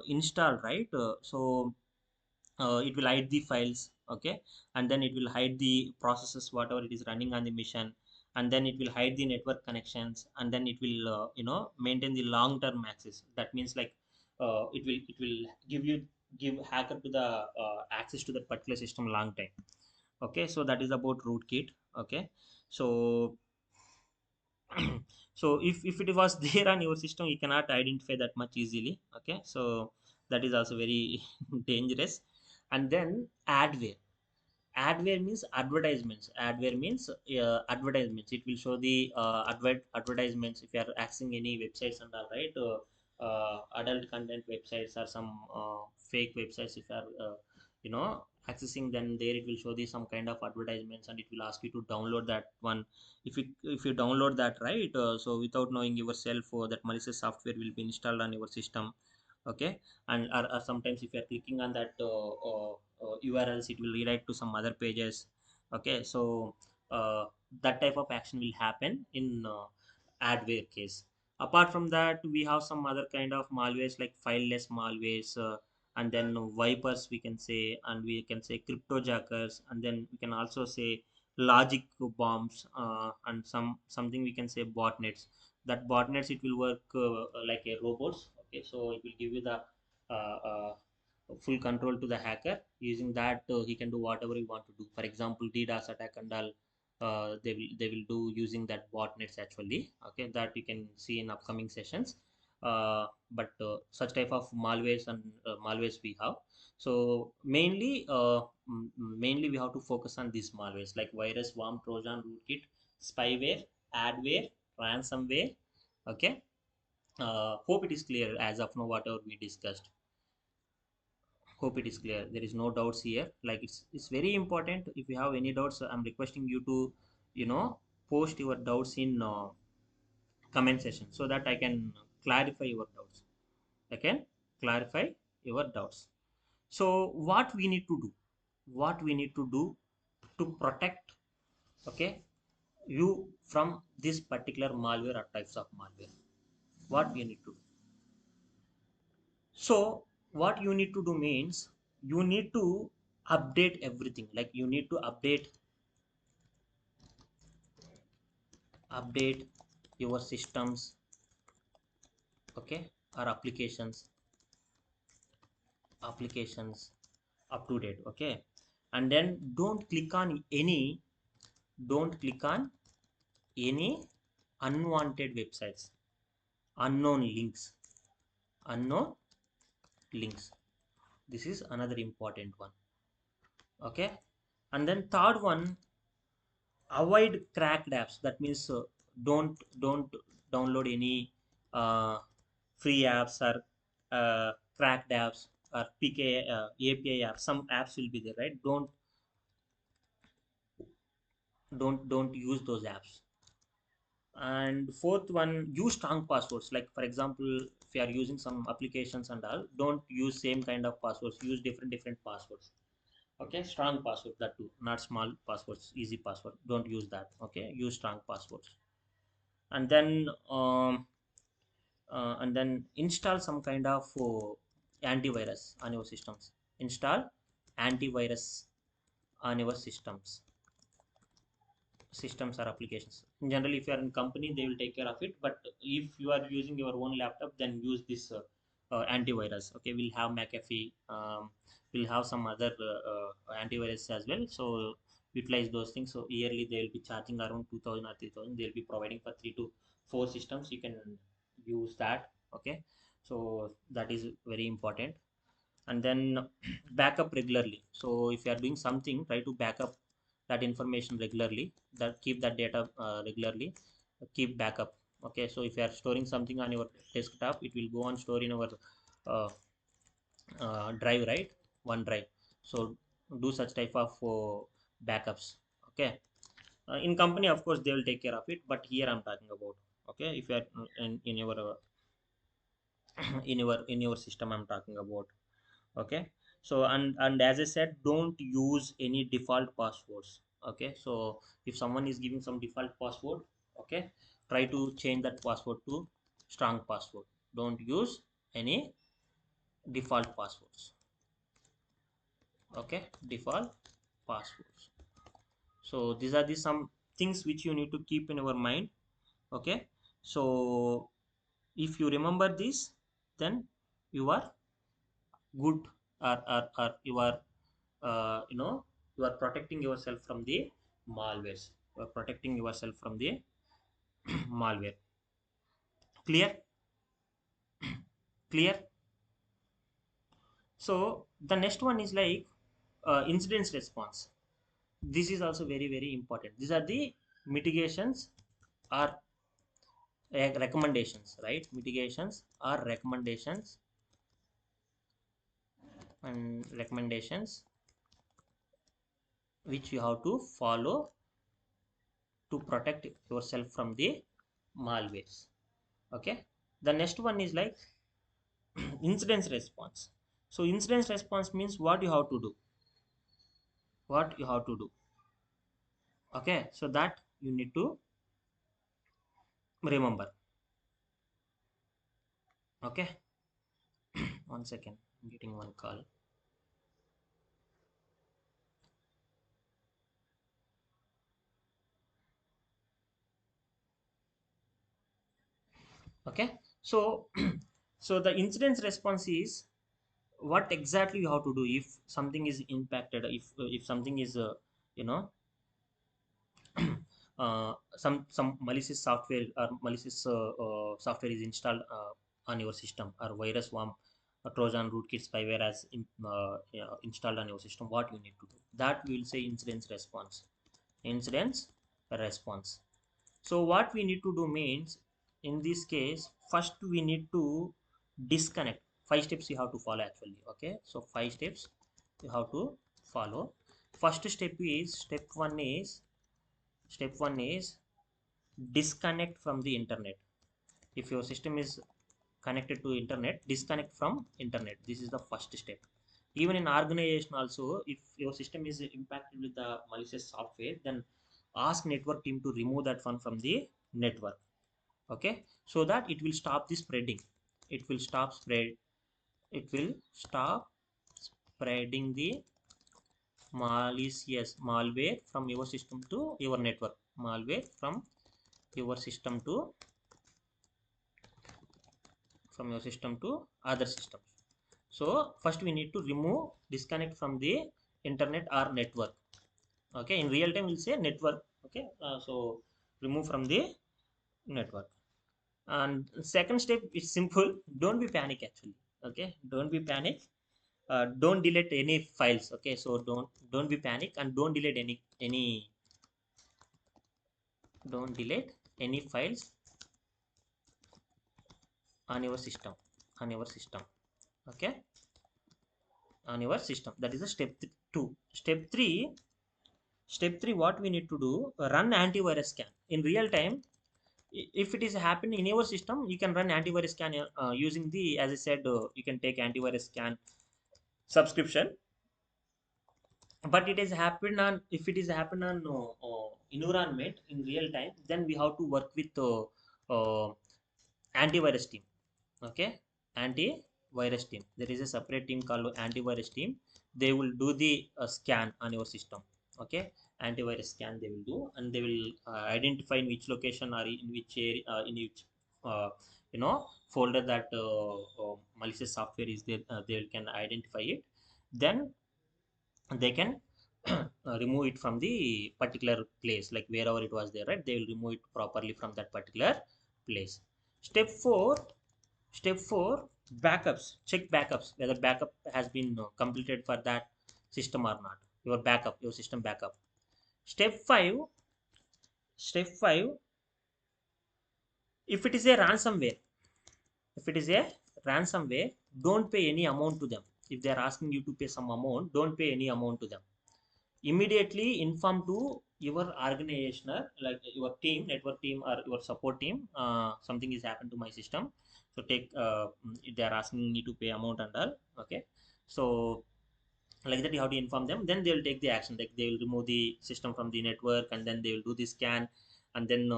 installed, right, so it will hide the files. Okay, and then it will hide the processes whatever it is running on the mission, and then it will hide the network connections, and then it will maintain the long term access. That means like, it will give hacker to the access to that particular system long time. Okay, so that is about rootkit. Okay, so so if it was there on your system, you cannot identify that much easily. Okay, so that is also very dangerous. And then adware. Adware means advertisements. Adware means advertisements. It will show the advertisements if you are accessing any websites and all, right. Adult content websites or some fake websites, if you are accessing, then there it will show the some kind of advertisements, and it will ask you to download that one. If you download that, right, so without knowing yourself, that malicious software will be installed on your system. Okay, and or sometimes if you are clicking on that urls, it will redirect to some other pages. Okay, so uh, that type of action will happen in adware case. Apart from that, we have some other kind of malwares, like fileless malwares, and then vipers we can say, and we can say cryptojackers, and then we can also say logic bombs, and something we can say botnets. That botnets, it will work like a robots. Okay, so it will give you the uh, uh, full control to the hacker. Using that, he can do whatever he want to do. For example, DDoS attack and all, they will do using that botnets actually. Okay, that you can see in upcoming sessions. But such type of malwares we have. So mainly we have to focus on these malwares, like virus, worm, trojan, rootkit, spyware, adware, ransomware. Okay, hope it is clear as of now whatever we discussed. Hope it is clear. There is no doubts here. Like, it's very important. If you have any doubts, I'm requesting you to post your doubts in comment section, so that I can clarify your doubts. I can clarify your doubts. So what we need to do, what we need to do to protect, okay, you from this particular malware or types of malware, what we need to do. So what you need to do means, you need to update everything. Like, you need to update your systems, okay, or applications up to date. Okay, and then don't click on any unwanted websites, unknown links, unknown links. This is another important one. Okay, and then third one, avoid cracked apps. That means, don't download any uh, free apps, or cracked apps, or API apps. Some apps will be there, right? Don't use those apps. And fourth one, use strong passwords. Like for example, if you are using some applications and all, don't use same kind of passwords, use different passwords. Okay, strong password, that too, not small passwords, easy password, don't use that. Okay, use strong passwords. And then install some kind of antivirus on your systems. Install antivirus on your systems or applications. Generally, if you are in company, they will take care of it. But if you are using your own laptop, then use this antivirus. Okay, we'll have McAfee. We'll have some other antivirus as well. So utilize those things. So yearly they will be charging around 2,000 or 3,000. They'll be providing for 3 to 4 systems. You can use that. Okay, so that is very important. And then backup regularly. So if you are doing something, try to backup that information regularly, that keep that data regularly, keep backup. Okay, so if you are storing something on your desktop, it will go on store in our uh, drive, right? One drive. So do such type of backups. Okay, in company of course they will take care of it, but here I'm talking about, okay, if you are in your in your system I'm talking about. Okay, so and as I said, don't use any default passwords. Okay, so if someone is giving some default password, okay, try to change that password to strong password. Don't use any default passwords. Okay, default passwords. So these are the some things which you need to keep in your mind. Okay, so if you remember this, then you are good, or you are you are protecting yourself from the malwares. You are protecting yourself from the malware. Clear? Clear? So the next one is like incidents response. This is also very important. These are the mitigations or recommendations, right? Mitigations or recommendations, and recommendations which you have to follow to protect yourself from the malwares. Okay, the next one is like incidents response. So incidents response means what you have to do, what you have to do. Okay, so that you need to remember. Okay, one second, I'm getting one call. Okay, so so the incidents response is what exactly you have to do if something is impacted, if something is you know some malicious software or malicious software is installed on your system, or virus worm, a trojan, rootkit, spyware as installed on your system. What you need to do, that we will say incidents response. Incidents response. So what we need to do means, in this case, first we need to disconnect. 5 steps you have to follow actually. Okay, so 5 steps you have to follow. First step one is disconnect from the internet. If your system is connected to internet, disconnect from internet. This is the first step. Even in organization also, if your system is impacted with the malicious software, then ask network team to remove that one from the network. Okay, so that it will stop the spreading. It will stop spread. It will stop spreading the malicious malware from your system to your network. Malware your system to from your system to other systems. So first we need to remove, disconnect from the internet or network. Okay, in real time we'll say network. Okay, so remove from the network. And second step is simple. Don't be panic actually. Okay, don't be panic. Don't delete any files. Okay, so don't be panic, and don't delete any don't delete any files on your system, on your system. Okay, on your system. That is the step 2. Step 3, what we need to do, run antivirus scan in real time. If it is happening in your system, you can run antivirus scan using the, as I said, you can take antivirus scan subscription. But it is happened on, if it is happened on environment in real time, then we have to work with uh, antivirus team. Okay, antivirus team, there is a separate team called antivirus team. They will do the scan on your system. Okay, antivirus scan they will do, and they will identify in which location or in which area, in which uh, folder that malicious software is there. They can identify it. Then they can remove it from the particular place, like wherever it was there, right? They will remove it properly from that particular place. Step 4, step 4, backups. Check backups, whether backup has been completed for that system or not. Your backup, your system backup. Step 5, step 5, if it is a ransomware, if it is a ransomware, don't pay any amount to them. If they are asking you to pay some amount, don't pay any amount to them. Immediately inform to your organizational, like your team, network team, or your support team, something is happened to my system. So take if they are asking me to pay amount and all. Okay, so like that you have to inform them. Then they will take the action, like they will remove the system from the network, and then they will do the scan, and then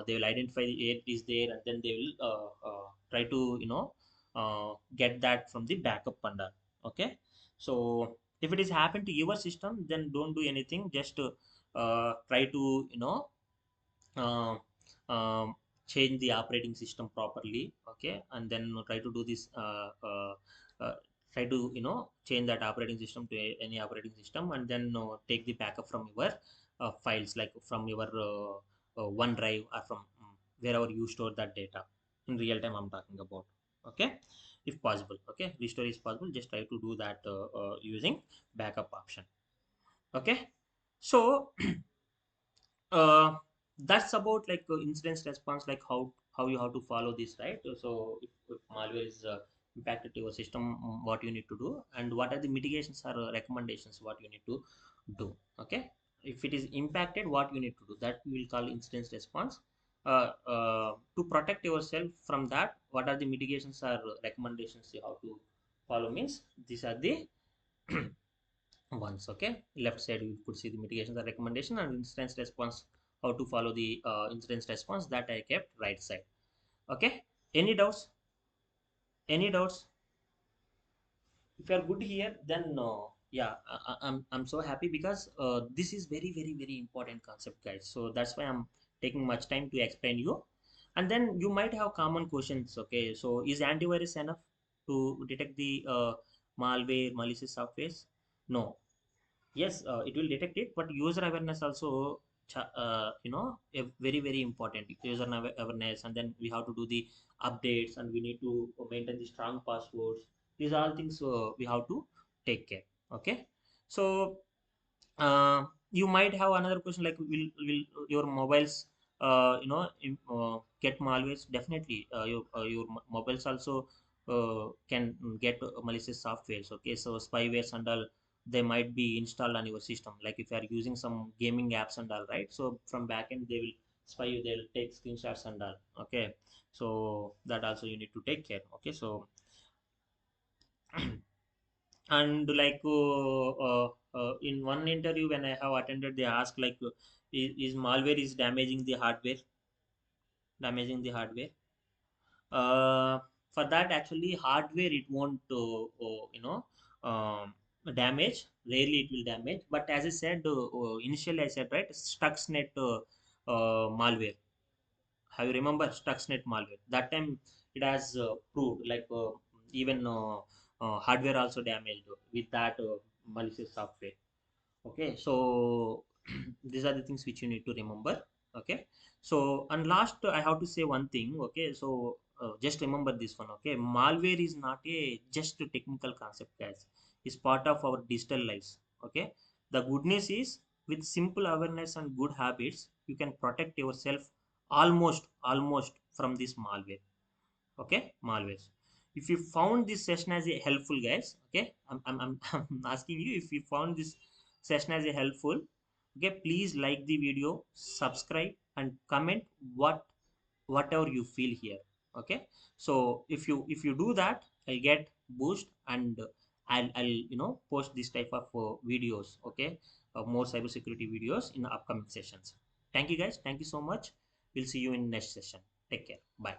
they will identify the it is there, and then they will try to get that from the backup bundle. Okay, so if it is happened to your system, then don't do anything, just try to uh, um, change the operating system properly. Okay, and then try to do this uh, try to change that operating system to any operating system, and then take the backup from your files, like from your OneDrive, or from wherever you store that data in real time I'm talking about. Okay, if possible. Okay, restore is possible, just try to do that using backup option. Okay, so uh, that's about like incident response, like how you have to follow this, right? So if malware is impacted to your system, what you need to do, and what are the mitigations or recommendations what you need to do. Okay, if it is impacted, what you need to do, that we will call incident response. To protect yourself from that, what are the mitigations or recommendations you have to follow, means these are the once. Okay, left side you could see the mitigations and recommendation, and instance response, how to follow the incidence response, that I kept right side. Okay, any doubts, any doubts? If you are good here, then yeah, I'm so happy, because this is very very very important concept, guys. So that's why I'm taking much time to explain you. And then you might have common questions. Okay, so is antivirus enough to detect the malware, malicious softwares? No. Yes, it will detect it, but user awareness also very very important. User awareness, and then we have to do the updates, and we need to maintain the strong passwords. These are all things we have to take care. Okay, so you might have another question, like will your mobiles get malwares? Definitely, your mobiles also can get malicious softwares. Okay, so spywares and all, they might be installed on your system, like if you are using some gaming apps and all, right? So from backend they will spy you, they'll take screenshots and all. Okay, so that also you need to take care. Okay, so and like in one interview when I have attended, they asked like is malware is damaging the hardware, damaging the hardware. uh, for that, actually hardware it won't damage, rarely it will damage. But as I said, initially I said, right, stuxnet malware, have you remember stuxnet malware? That time it has proved like even hardware also damaged with that malicious software. Okay, so these are the things which you need to remember. Okay, so and last I have to say one thing. Okay, so just remember this one. Okay, malware is not a just a technical concept, guys. It's part of our digital lives. Okay, the good news is, with simple awareness and good habits, you can protect yourself almost from this malware. Okay, malwares. If you found this session as a helpful, guys, okay, I'm asking you, if you found this session as a helpful, okay, please like the video, subscribe, and comment what whatever you feel here. Okay, so if you do that, I'll get boost, and I'll post this type of videos. Okay, more cybersecurity videos in the upcoming sessions. Thank you guys, thank you so much. We'll see you in next session. Take care, bye.